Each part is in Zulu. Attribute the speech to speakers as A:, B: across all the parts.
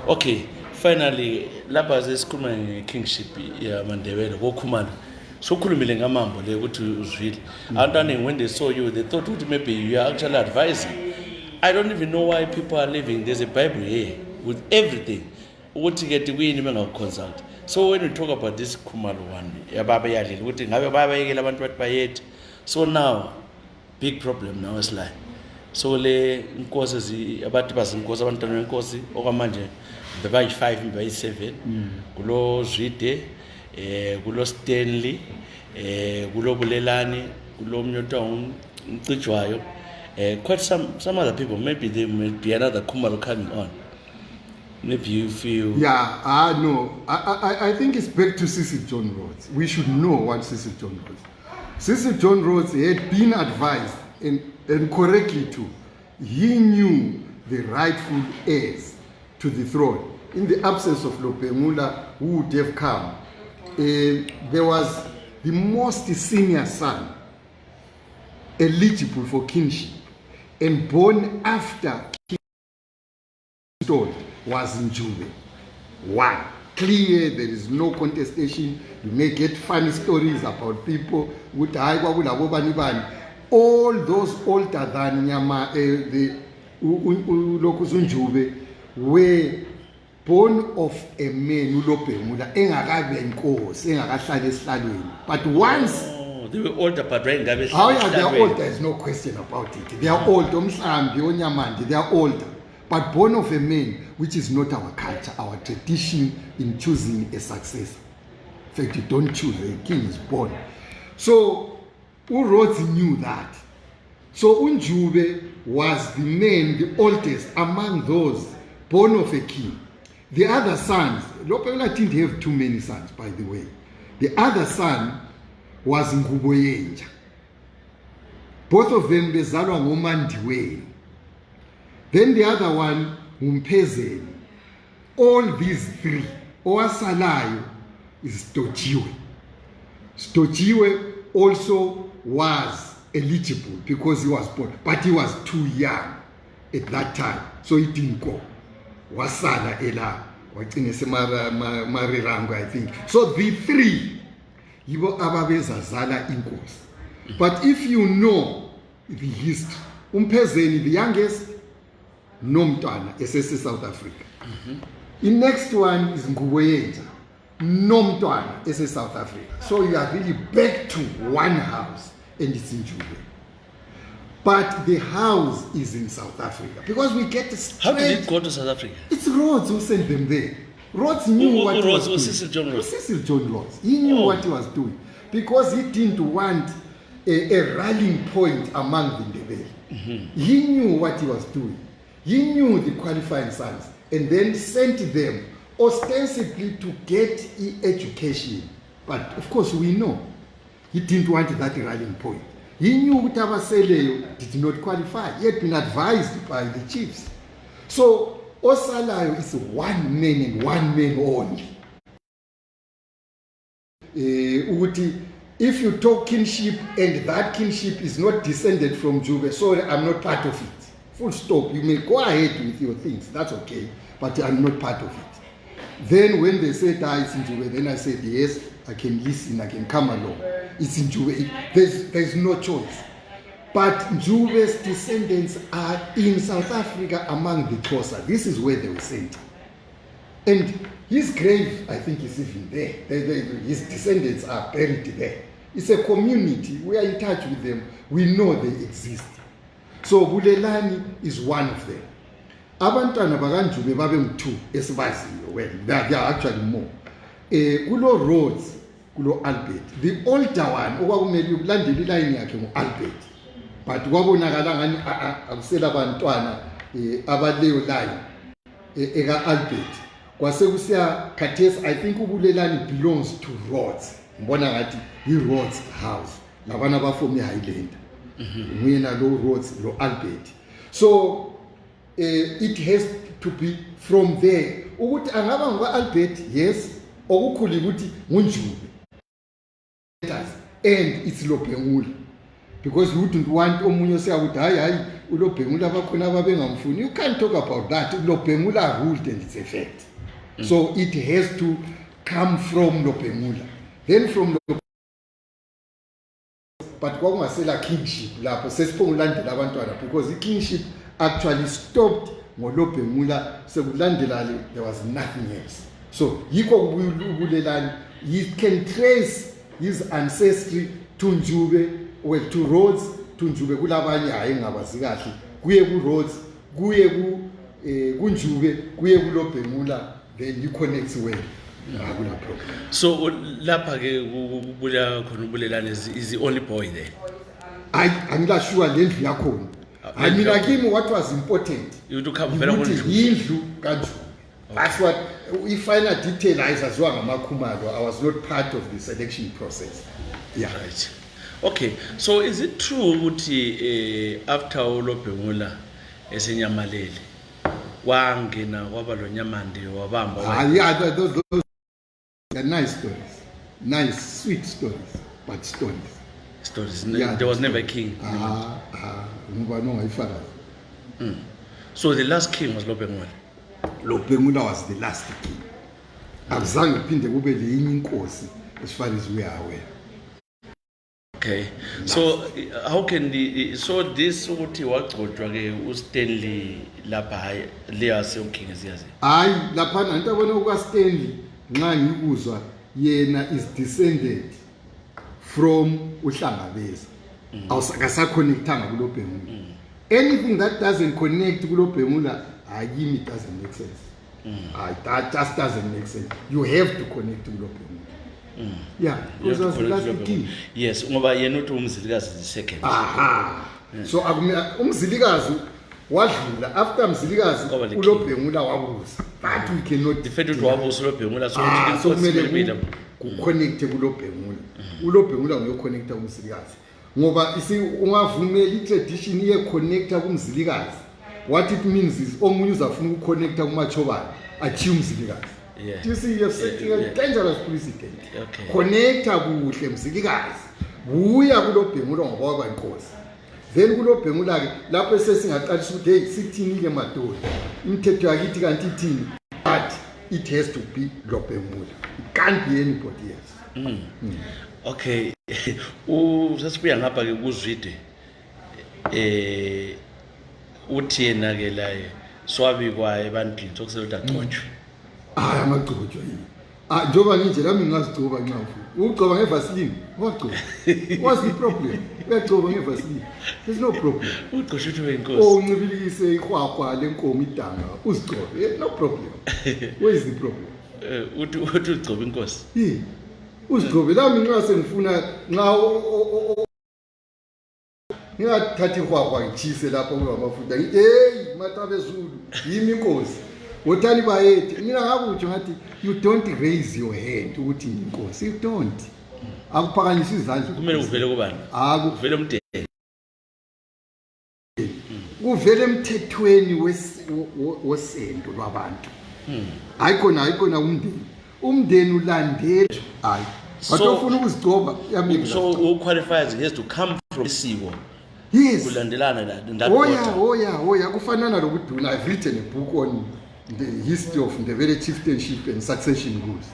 A: Okay, finally, lapha sesikhuluma nge-kingship yamaNdebele koKhumalo. Sokhulumile ngamambo le ukuthi uzwile. Abantwana when they saw you, they thought ukuthi maybe you are actually advising. I don't even know why people are living. There's a Bible here with everything. Ukuthi ke kuyini bengakonsult. So when we talk about this Khumalo one, yababa yadlile ukuthi ngabe babayekela abantu bathi bayethe. So now, big problem now is like. So le inkosi abantu bazinkosi abantwana benkosi okwamanje bebayi5 bebayi7 kulo Zwide kulo Stanley kulo Bulelani kulo Mnyota umcijwayo quite some other people. Maybe there may be another Khumalo coming on. Maybe you feel
B: no, I think it's back to Cecil John Rhodes. We should know what Cecil John Rhodes. Cecil John Rhodes had been advised and correctly too. He knew the rightful heirs to the throne. In the absence of Lopemula, who would have come, there was the most senior son eligible for kingship and born after King Stone was Njube. One. Clear, there is no contestation. You may get funny stories about people with all those older than the Lokuzunjube were born of a man but once
A: they were older, but right now
B: they are older. There's no question about it. They are old. They are older, but born of a man, which is not our culture, our tradition in choosing a successor. In fact, you don't choose, a king is born. So Rhodes knew that. So Njube was the man, the oldest among those born of a king. The other sons, Lopemula didn't have too many sons, by the way. The other son was Nguboyenja. Both of them bezalwa ngoMandiweni. Then the other one, Umpezeni. All these three, owasalayo is Stojiwe. Stojiwe also was eligible because he was born, but he was too young at that time, so he didn't go. Wasala ela, I think. So the three, yibo ababeza zala inkosi. But if you know the history, Umpezeni, the youngest, Nomtwana, SSC South Africa. The next one is Nguboyenja, Nomtwana, SSC South Africa. So you are really back to one house, and it's in Njube. But the house is in South Africa because we get straight.
A: How did it go to South Africa?
B: It's Rhodes who sent them there. Rhodes knew what he was doing.
A: Cecil John Rhodes.
B: Cecil John Rhodes. He knew what he was doing because he didn't want a rallying point among the Ndebele. He knew what he was doing. He knew the qualifying sons and then sent them ostensibly to get education. But of course we know he didn't want that rallying point. He knew Utabaseleyo did not qualify. He had been advised by the chiefs. So Osalayo is one man and one man only. If you talk kinship and that kinship is not descended from Njube, sorry, I'm not part of it. Full stop. You may go ahead with your things. That's okay. But I'm not part of it. Then when they said, it's in Njube, then I said, yes, I can listen, I can come along. It's in Njube. There's no choice. But Njube's descendants are in South Africa among the Xhosa. This is where they were sent. And his grave, I think, is even there. His descendants are buried there. It's a community. We are in touch with them. We know they exist. So Bulelani is one of them. Abantwana bakanjube babe 2 esibaziyo. Well, there are actually more. Kulo Rhodes, kulo Albert. The older one, okwakumele ukulandela iline yakhe nguAlbert. But kwabonakala ngani akusela abantwana abaleyo line eka Albert. Kwase kusiya khathesi, I think uBulelani belongs to Rhodes. Mbona ngathi Rhodes house. Labana bafomi Highland. Nguyena lo Rhodes, lo Albert. So it has to be from there. Ukuthi angaba ngwa-Albert, yes, okukhulu ukuthi nguNjube. And it's Lopemula. because you wouldn't want omunye siyakuthi hayi uLobhengula bakhona ababengamfuni. You can't talk about that. Lobhengula ruled and it's a fact. So it has to come from Lobhengula. Then from but kwakungasela kingship lapho sesiphongulandela abantwana because the kingship actually stopped ngoLobhengula sekulandela there was nothing else. So yikho ubulelani, he can trace his ancestry to Njube, well to Rhodes, to Njube kulabanye hayi ngabazi kahle, kuye ku Rhodes, kuye ku Njube, kuye ku Lobhengula, then you connect well.
A: So lapha ke kubuya khona ubulelani is the only boy there.
B: I'm not sure lendlu yakhona. I mean kimi what was important.
A: You to come vela
B: ngoNjube. Indlu kaNjube. That's what if final detail ayizaziwa ngamakhumalo. I was not part of the selection process. Yeah.
A: Right. Okay. So is it true ukuthi after uLobhengula esenyamalele wangena kwaba lo Nyamande wabamba?
B: Yeah, those they're nice stories. Nice, sweet stories, but stories.
A: Stories. Yeah, there was never a king. So the last king was Lobhengula.
B: Lobhengula was the last king. Azange phinde kube lenye inkosi as far as we are aware.
A: Okay. So how can so this ukuthi wagcotshwa ke uStanley lapha hayi leyase uking eziyazi?
B: Hayi lapha nanto abona ukaStanley nxa ngikuzwa yena is descended from uHlangabeza. Awusakasaconnectanga kuLobhengula. Anything that doesn't connect kuLobhengula, it doesn't make sense. That just doesn't make sense. You have to connect to Lobhengula. Yeah, because that's the last king.
A: Yes, ngoba yena uthi uMzilikazi the second.
B: So uMzilikazi wadlula after Mzilikazi uLobhengula wabusa. But we cannot
A: the fact ukuthi wabusa uLobhengula
B: so kumele ku-connect kuLobhengula. uLobhengula nguyoconnecta kuMzilikazi. Ngoba isi ungavumela i-tradition iye-connecta kuMzilikazi. What it means is omunye uzafuna ukuconnecta kuMachobane achieve Mzilikazi.
A: Yeah.
B: Do you see you're setting a dangerous precedent?
A: Okay.
B: Connecta kuhle Mzilikazi. Buya kuLobhengula ngoba kwaba inkosi. Then kuLobhengula ke lapho sesingaqalisa ukuthi hey sithini ke madoda. Imithetho yakithi kanti ithini? But it has to be Lobhengula. It can't be anybody else.
A: Okay. Sesibuya ngapha ke kuZwide. Uthi yena ke la swabikwa ebantwini sokusebenza agcotshwe.
B: Amagcotshwa yini? Njoba nje nami ngingazigcoba nxa ufuna. Ugcoba ngevaseline. Wagcoba. What's the problem? Uyagcoba ngevaseline. There's no problem.
A: Ugcotshwe inkosi.
B: Uncibilikise ihwahwa lenkomo idanga uzigcobe. No problem. Where is the problem?
A: Uthi ugcoba inkosi.
B: Uzigcobe nami nxa sengifuna nxa ngingathathi ihwahwa ngithise lapho kulamafuta ngithi hey Matabe Zulu yimi inkosi wothani bayethi mina ngakutsho ngathi you don't raise your hand ukuthi inkosi, you don't akuphakanyisa izandla
A: kumele uvele kubani akuvele umthetho
B: kuvele emthethweni wesendo lwabantu hayikhona umndeni ulandela hayi batofuna ukuzigcoba yami
A: so who qualifies has to come from isiko.
B: Yes.
A: Kulandelana
B: kufanana lokuduna. I've written a book on the history of Ndebele chieftainship and succession rules.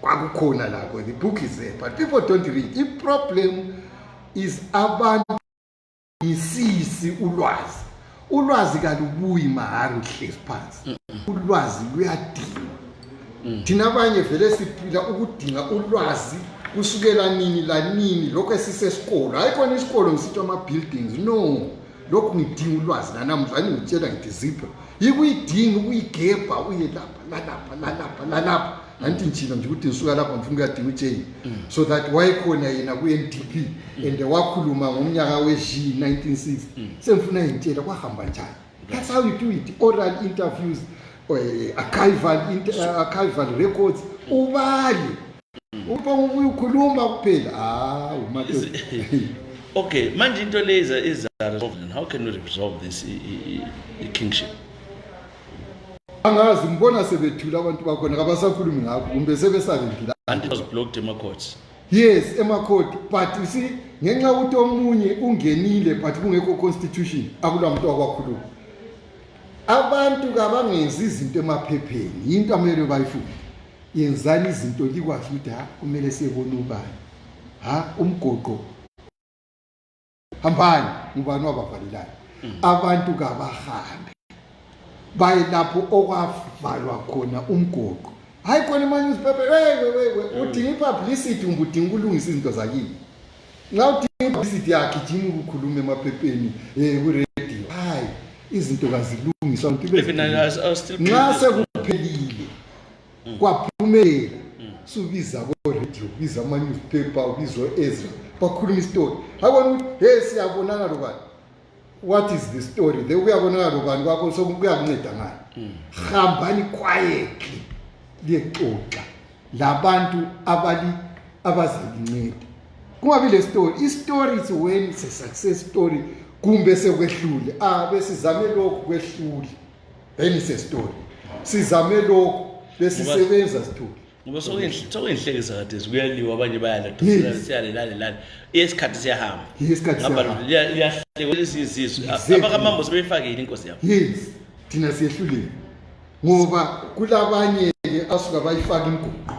B: Kwakukhona lapho. The book is there, but people don't read. The problem is abantu isisi ulwazi. Ulwazi kalubuyi mahari uhlezi phansi. Ulwazi luyadinga. Thina abanye vele siphila ukudinga ulwazi kusukela nini la nini lokho esisesikolo hayikhona isikolo ngisithi ama buildings no lokho ngidinga ulwazi namhla ngitshela ngithi zipho yikuyidinga ukuyigebha uye lapha anti njina nje ukuthi ngisuka lapha ngifuna ukuyadinga uJay so that wayikhona yena ku NDP and wakhuluma ngomnyaka weji 1960 sengifuna ngitshela kwahamba njani. That's how you do it. Oral interviews archival records ubali ukhuluma kuphela
A: okay manje into leza is resolved. How can we resolve this kingship?
B: Angazi mbona sebethula abantu bakhona abasakhulumi ngakho kumbe sebesabendila
A: and it was blocked in my courts.
B: Yes, emakhodi, but you see ngenxa ukuthi omunye ungenile but kungekho constitution akula muntu akwakhuluma. Abantu kabangenzi izinto emaphepheni, into amele bayifunde. Yenzani izinto likwazi ukuthi kumele siyebona ubani. Umgoqo. Hambani, ngubani wabavalelayo. Abantu kabahambe. Baye lapho okwavalwa khona umgoqo. Hayi khona manje newspaper udinga ipublicity udinga ukulungisa izinto zakini. Nxa udinga ipublicity yakhe idinga ukukhuluma emaphepheni ku radio. Hayi izinto kazilungiswa nxa sekuphelile kwaphumelela subiza ko radio biza ama newspaper ubizo Ezra bakhuluma istory habona ukuthi hey siyabonana lokani. What is the story? They uyabonana lokani kwakho sokuyakunceda ngani. Hambani quietly liyexoxa labantu abazalinceda. Kungabi le story. I-story is when it's a success story kumbe sekwehlule. Besizame lokho kwehlule. Then it's a story. Sizame lokho besisebenza sithule.
A: Ngoba sokuyihlekisa kade kuyaliwa abanye bayala siyalelana isikhathi siyahamba.
B: Isikhathi siyahamba.
A: Liyahleka lesizizwe. Abakamambo sebeyifakile inkosi yabo.
B: Yes. Thina siyehlulile. Ngoba kulabanye asuka bayifaka inkqubo.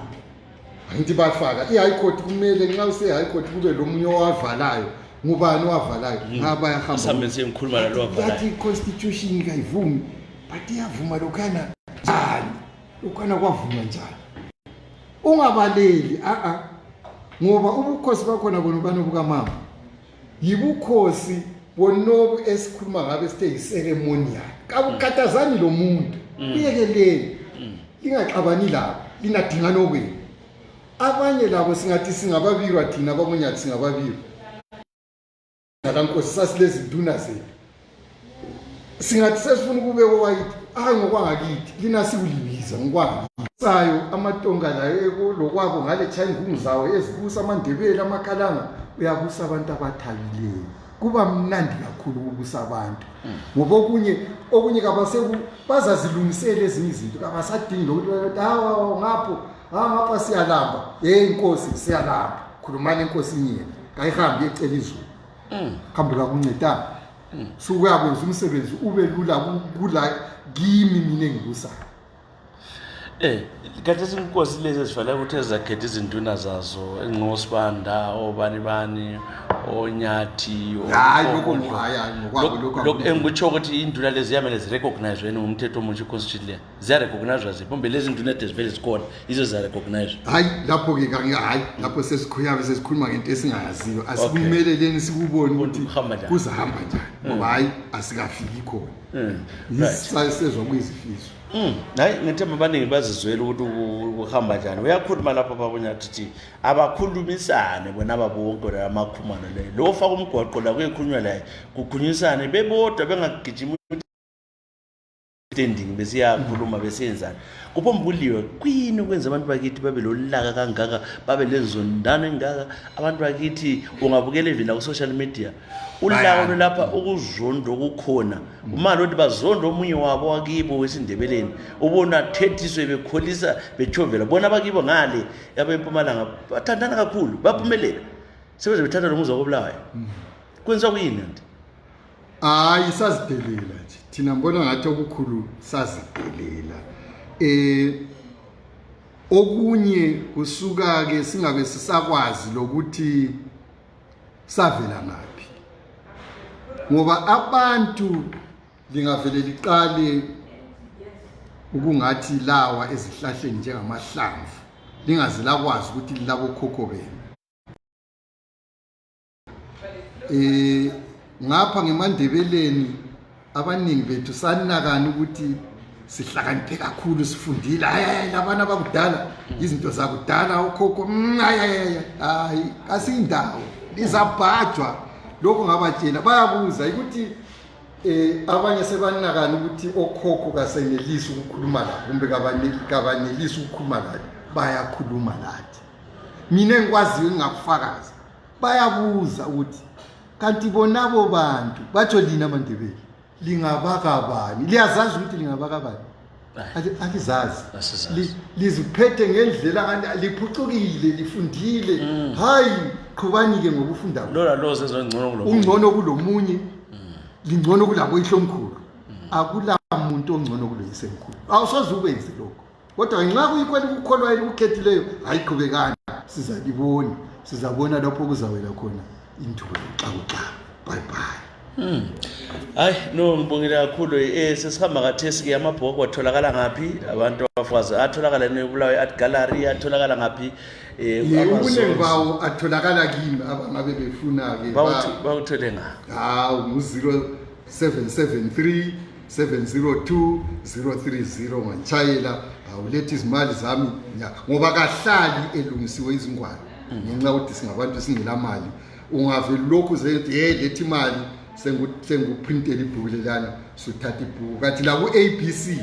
B: Angithi bafaka i-high court kumele nxa use-high court kube lo munye owavalayo ngubani owavalayo ngaba yahamba
A: sambenze ngikhuluma nalo wavalayo
B: bathi i-constitution kayivumi but iyavuma lokhana njani lokhana kwavuma njani ungabaleli ngoba ubukhosi bakhona bonobani bukamama yibukhosi bonobu esikhuluma ngabe sithe yi-ceremonial kabukhathazani lo muntu uyekeleni lingaxabani labo linadingana okwenu abanye labo singathi singababirwa thina ababonye athi singababirwa nalankosi sasilezi nduna zethu singathi sesifuna ukubeka wayithi ngokwangakithi lina sikulibiza ngokwangasayo amatonga layo lokwabo ngale chaya ingungu zawo ezibusa amandebele amakhalanga uyabusa abantu abathabileyo kuba mnandi kakhulu ukubusa abantu ngoba okunye kabaseku bazazilungisela ezinye izinto kabasadingi lokuthi ngapha siyalamba inkosi siyalamba khulumani inkosi inyeni kayihambi ecela izulu kambe kakuncedanga sukuyakwenza umsebenzi ube lula kula kimi mina engibusayo
A: kade sinkosi lezi ezifanele ukuthi ezakhetha izinduna zazo enqosibanda obani onyathi lokho engikutsho ukuthi induna lezi yamele zirecognize wena ngumthetho omusha iconstitution le ziyarecognize ziphi kumbe lezi nduna ezivele zikhona izo ziyarecognize
B: hayi lapho ke lapho sesikhuluma ngento esingayaziyo asikumeleleni sikubone ukuthi kuzahamba njani ngoba hayi asikafiki khona sisezwe kuyizifiso
A: hayi ngithemba abaningi bazizwela ukuthi ukuhamba njani uyakhuluma lapho babona ukuthi abakhulumisane bona ababonke lamakhumano leyo lo faka umgwaqo la kuyekhulunywa la kukhunyisane bebodwa bengagijima standing besiyakhuluma besenzana kupombuliwe kwini ukwenza abantu bakithi babe lolaka kangaka babe lezondana engaka abantu bakithi ungabukela evela ku social media ulawo lapha ukuzonda okukhona umali othi bazonda omunye wabo wakibo wesindebeleni ubona thethiswe bekholisa bechovela bona bakibo ngale yabempumalanga bathandana kakhulu baphumelela sebeze bethanda lomuzi wakobulawayo kwenza kuyini nti
B: hayi sazidelela nje thina mbona ngathi okukhulu sazidelela okunye kusuka ke singabe sisakwazi lokuthi savela ngaphi ngoba abantu lingavele liqale ukungathi lawa ezihlahleni njengamahlamvu lingazi lakwazi ukuthi lilabo khokho benu ngapha ngeMandebeleni abaningi bethu sanakana ukuthi sihlakaniphe kakhulu sifundile hayi labana bakudala izinto zakudala ukhokho hayi asindawo lizabhajwa lokho ngabatshela bayabuza ukuthi abanye sebanakana ukuthi okhokho kasenelisi ukukhuluma la kumbe kabanelisi ukukhuluma la bayakhuluma lathi mina engikwaziyo ngingakufakaza bayabuza ukuthi kanti bonabo bantu batsho lina Mandebele lingabaka bani liyazazi ukuthi lingabaka bani alizazi
A: Asizazi.
B: liziphethe ngendlela liphucukile lifundile hayi qhubani ke ngokufunda
A: Lola lo sezongcono kulo.
B: ungcono kulomunye lingcono kulabo ihlomkhulu akula muntu ongcono kuloyisemkhulu awusoze ukwenze lokho kodwa nxa kuyikweli kukholwa elikukhethileyo hayi qhubekani sizabona lapho kuzawela khona intuli xa bye bye.
A: Hayi no ngibongile kakhulu sesihamba kathesi ke amabhoko atholakala ngapi abantu abafazi atholakala eBulawayo Art Gallery atholakala ngapi
B: ubuningi bawo atholakala kimi abangabe befuna ke
A: bawuthole nga
B: hawu 0773 702 030 ngantshayela awulethe izimali zami ngoba kahlali elungisiwe izingwalo ngenxa ukuthi singabantu singela mali ungavela lokhu zethi lethi imali senguprintela ibhuku lelana suthatha ibhuku kathi la ku-ABC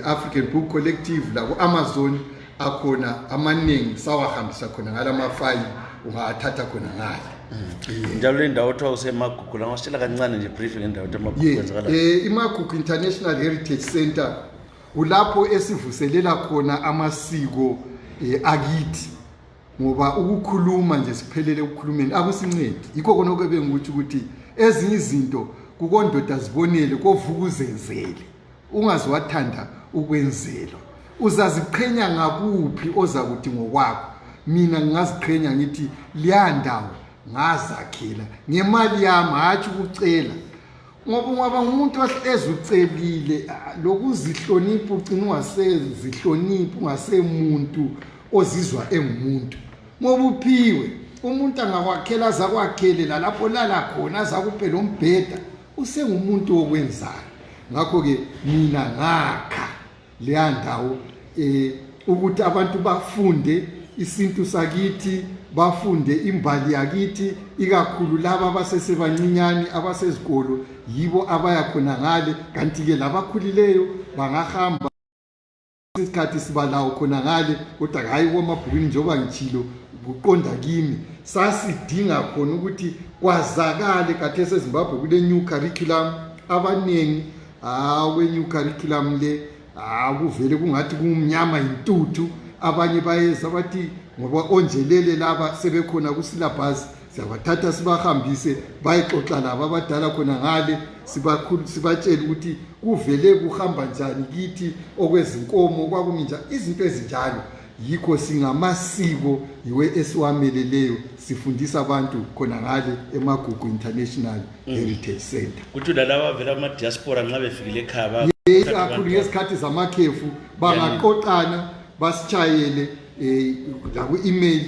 B: African Book Collective la ku-Amazon akhona amaningi sawahambisa khona ngala mafayili ungathatha khona ngale
A: njalo le ndawo othiwa usemagugu la ngasitshela kancane nje brief ngendawo emagugu kwenzakala
B: iMagugu International Heritage Center kulapho esivuselela khona amasiko akithi ngoba ukukhuluma nje siphelele ukukhulumeni akusincedi yikho khona okube ngikuthi ukuthi ezinye izinto kukondoda zibonele kovukuzenzele ungaziwathanda ukwenzelwa uzaziqhenya ngakuphi ozakuthi ngokwakho mina ngingaziqhenya ngithi liyandawo ngazakhela ngemali yami hathi ukucela ngoba umuntu ohlezi ucelile lokuzihlonipha ugcina ungasezihlonipha ungasemuntu ozizwa engumuntu ngoba uphiwe umuntu angakwakhela azakwakhelela lapho lala khona azakuphela umbheda usengumuntu okwenzayo ngakho ke mina ngakha leya ndawo ukuthi abantu bafunde isintu sakithi bafunde imbali yakithi ikakhulu laba abasesebancinyane abasezikolo yibo abaya khona ngale kanti ke labakhulileyo bangahamba isikhathi sibalawo khona ngale kodwa hayi kwamabhukwini njengoba ngichilo kuqonda kimi sasidinga khona ukuthi kwazakale kathesi eZimbabwe kule new curriculum abaningi we new curriculum le kuvele kungathi kumnyama intuthu abanye bayeza bathi ngoba onjelele laba sebekhona kusilabhasi siyabathatha sibahambise bayixoxa laba abadala khona ngale sibatshela ukuthi kuvele kuhamba njani kithi okwezinkomo kwakuminja izinto ezinjalo yikho singamasiko yiwe esiwameleleyo sifundisa abantu khona ngale eMagugu International Heritage Center
A: kuthi lalaba vela ama diaspora nxa befikile ekhaya
B: kakhulu ngesikhathi zamakhefu bangaqoqana basitshayele la ku-email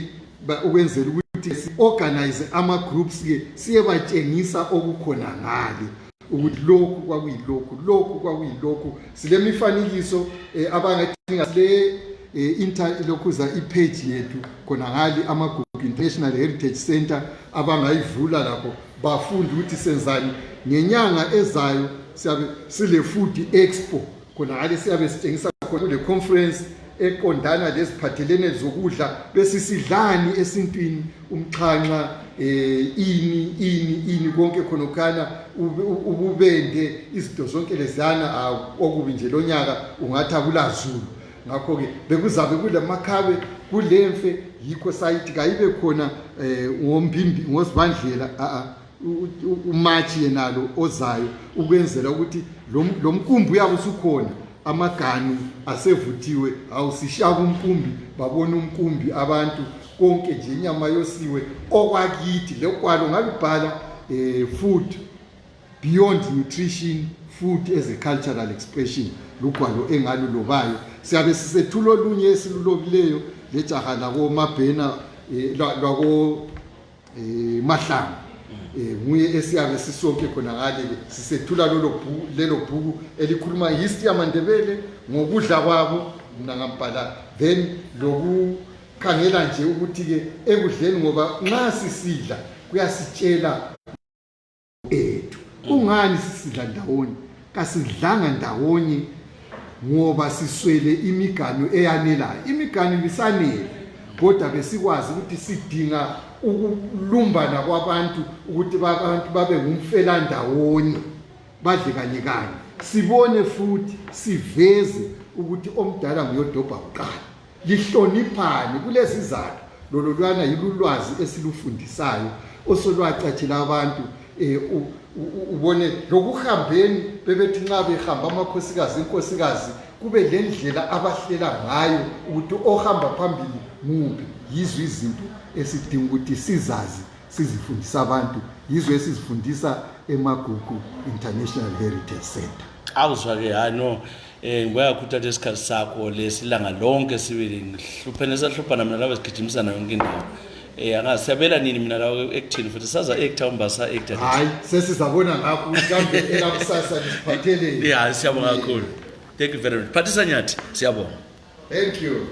B: ukwenzela ukuthi si-organize ama-groups ke siye batshengisa okukhona ngale ukuthi lokhu kwakuyilokhu lokhu kwakuyilokhu sile mifanekiso abangathinga sile lokhuza ipage yethu khona ngale amaGugu International Heritage Center abangayivula lapho bafunda ukuthi senzani ngenyanga ezayo siyabe sile food expo khona ngale siyabe sitshengisa khona le conference eqondana leziphathelene zokudla bese sidlani esintwini umxhanxa ini konke khonokana ububende izinto zonke lezana okubi nje lonyaka ungathi akulazulu ngakho ke bekuzabe kulemakhabe kulemfe yikho sayithi kayibe khona ngombimbi ngosibandlela umathi yenalo ozayo ukwenzela ukuthi lo mkumbi uyabo usukhona amaganu asevuthiwe awusishaka umkumbi babona umkumbi abantu konke nje inyama yosiwe okwakithi lekwalo ngabibhala food beyond nutrition food as a cultural expression lugwalo engalulobayo siyabe sisethula olunye esilulobileyo lejaha lako Mabhena lwako Mahlangu nguye esiyabe sisonke khona ngale sisethula lelo bhuku elikhuluma history yamaNdebele ngokudla kwabo mina ngambhala then lokukhangela nje ukuthi ke ekudleni ngoba nxa sisidla kuyasitshela ethu ungani sisidla ndawonye kasidlanga ndawonye ngoba siswele imiganu eyanelayo imiganu lisanele kodwa besikwazi ukuthi sidinga ukulumbana kwabantu ukuthi abantu babe ngumfela ndawonye badle kanye kanye sibone futhi siveze ukuthi omdala nguyodobha kuqala lihloniphane kulezi izathu lolo lwana yilulwazi esilufundisayo osolwacatshela abantu ubone lokuhambeni bebethi nxa behamba amakhosikazi inkosikazi kube lendlela abahlela ngayo ukuthi ohamba phambili muphi yizo izinto esidinga ukuthi sizazi sizifundisa abantu yizo esizifundisa eMagugu International Heritage Center.
A: Awuzwa-ke hayi no ngiyakhuthatha isikhathi sakho lesilanga lonke sibili ngihluphene sahluphana mina labe sigijimisana yonke indawo angasiyabela nini mina lawo ekuthini futhi saza actor umbasa actor
B: hayi sesizabona ngakho mhlambe elakusasa lisiphatheleni
A: siyabonga kakhulu. Thank you very much. Phathisa Nyathi siyabonga.
B: Thank you.